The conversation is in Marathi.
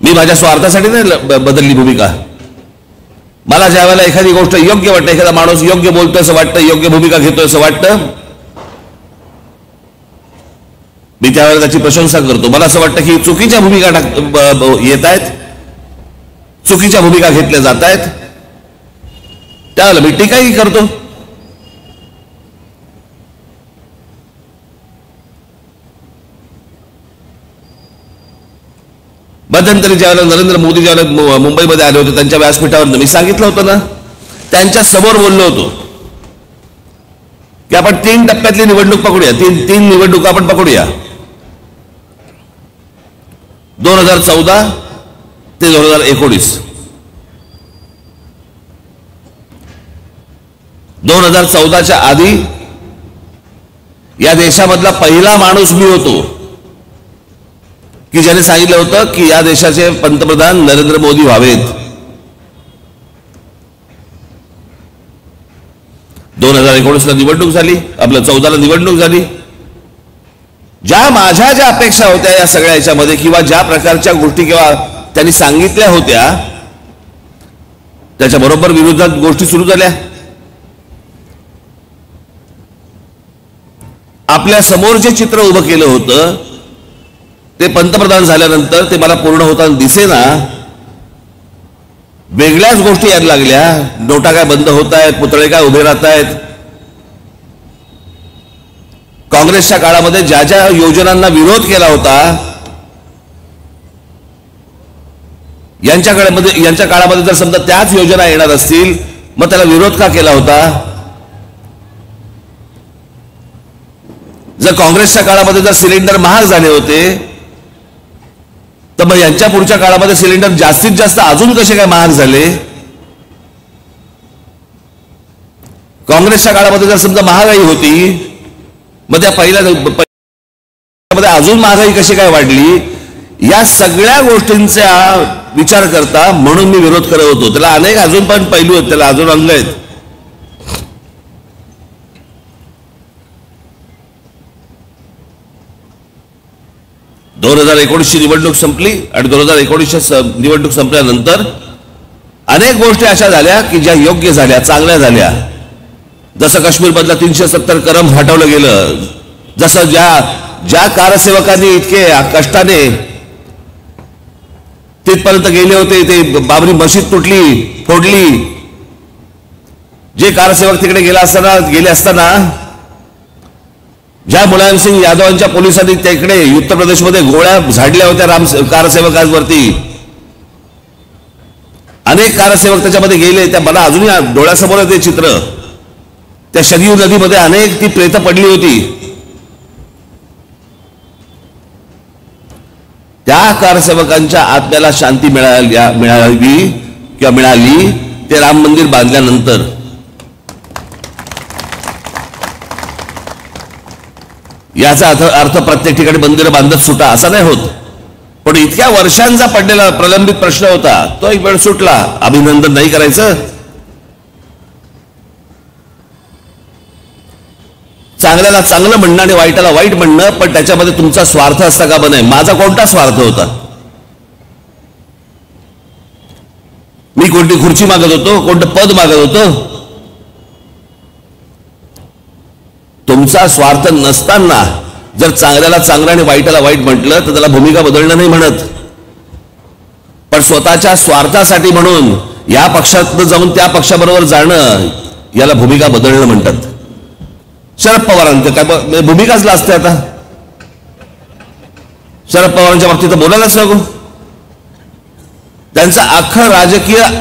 मी माझ्या स्वार्थासाठी नाही बदलली भूमिका. मला ज्या वेळेला एखादी गोष्ट योग्य वाटते, एखादा माणूस योग्य बोलतोय असं वाटतं, योग्य भूमिका घेतोय असं वाटतं, मी त्यावेळेला त्याची प्रशंसा करतो. मला असं वाटतं की चुकीच्या भूमिका येत आहेत, चुकीच्या भूमिका घेतल्या जात आहेत, त्यावेळेला मी टीकाही करतो. मध्यंतरी ज्यावेळेला नरेंद्र मोदी ज्यावेळेला मुंबईमध्ये आले होते त्यांच्या व्यासपीठावर मी सांगितलं होतं ना, त्यांच्या समोर बोललो होतो की आपण 3 टप्प्यातली निवडणूक पकडूया, तीन निवडणुका आपण पकडूया. 2014 ते 2019. 2014च्या आधी या देशामधला पहिला माणूस मी होतो की ज्याने सांगितलं होतं की या देशाचे पंतप्रधान नरेंद्र मोदी व्हावेत. 2019ला निवडणूक झाली, आपलं 14ला निवडणूक झाली. माझ्या ज्या अपेक्षा होत्या या सगळ्या याच्यामध्ये किंवा ज्या प्रकारच्या गोष्टी किंवा त्यांनी सांगितल्या होत्या त्याच्या बरोबर विरोधात गोष्टी सुरू झाल्या. आपल्या समोर जे चित्र उभं केलं होतं ते पंतप्रधान झाल्यानंतर ते मला पूर्ण होताना दिसेना, वेगळ्याच गोष्टी यायला लागल्या. नोटा काय बंद होत आहेत, पुतळे काय उभे राहत आहेत. काँग्रेसच्या काळामध्ये ज्या ज्या योजनांना विरोध केला होता यांच्या काळामध्ये जर समजा त्याच योजना येणार असतील मग त्याला विरोध का केला होता. जर काँग्रेसच्या काळामध्ये जर सिलेंडर महाग झाले होते तर मग यांच्या पुढच्या काळामध्ये सिलेंडर जास्तीत जास्त अजून कसे काय महाग झाले. काँग्रेसच्या काळामध्ये जर समजा महागाई होती मग त्या पहिल्या अजून महागाई कशी काय वाढली. या सगळ्या गोष्टींचा विचार करता म्हणून मी विरोध करत होतो. त्याला अनेक अजून पण पैलू आहेत, त्याला अजून अंग आहेत. दोन 2019ची निवडणूक संपली आणि 2019च्या निवडणूक संपल्यानंतर अनेक गोष्टी अशा झाल्या की ज्या योग्य झाल्या, चांगल्या झाल्या. जसं काश्मीरमधला 370 कलम हटवलं गेलं, जसं ज्या कारसेवकांनी इतके कष्टाने तिथपर्यंत गेले होते, ते बाबरी मशीद तुटली, फोडली. जे कारसेवक तिकडे गेले असताना ज्या मुलायम सिंग यादवांच्या पोलिसांनी तिकडे उत्तर प्रदेशमध्ये गोळ्या झाडल्या होत्या कारसेवकांवरती, अनेक कारसेवक त्याच्यामध्ये गेले. त्या मला अजूनही डोळ्यासमोर ते चित्र. त्या शरयू नदीमध्ये अनेक ती प्रेत पडली होती. त्या कारसेवकांच्या आत्म्याला शांती मिळाली ते राम मंदिर बांधल्यानंतर. याचा अर्थ प्रत्येक ठिकाणी मंदिर बांधत सुटा असा नाही होत, पण इतक्या वर्षांचा पडलेला प्रलंबित प्रश्न होता तो एक वेळ सुटला. अभिनंदन नाही करायचं. चांगल्याला चांगलं म्हणणं आणि वाईटाला वाईट म्हणणं, पण त्याच्यामध्ये तुमचा स्वार्थ असता का बने. माझा कोणता स्वार्थ होता. मी कोणती खुर्ची मागत होतो, कोणतं पद मागत होतो. तुमचा स्वार्थ नसताना जर चांगल्याला चांगलं आणि वाईटाला वाईट म्हटलं तर त्याला भूमिका बदलणं नाही म्हणत. पण स्वतःच्या स्वार्थासाठी म्हणून या पक्षात जाऊन त्या पक्षाबरोबर जाणं याला भूमिका बदलणं म्हणतात. शरद पवारांचं काय भूमिकाच असते. आता शरद पवारांच्या बाबतीत बोलायलाच नको. त्यांचं अख्खं राजकीय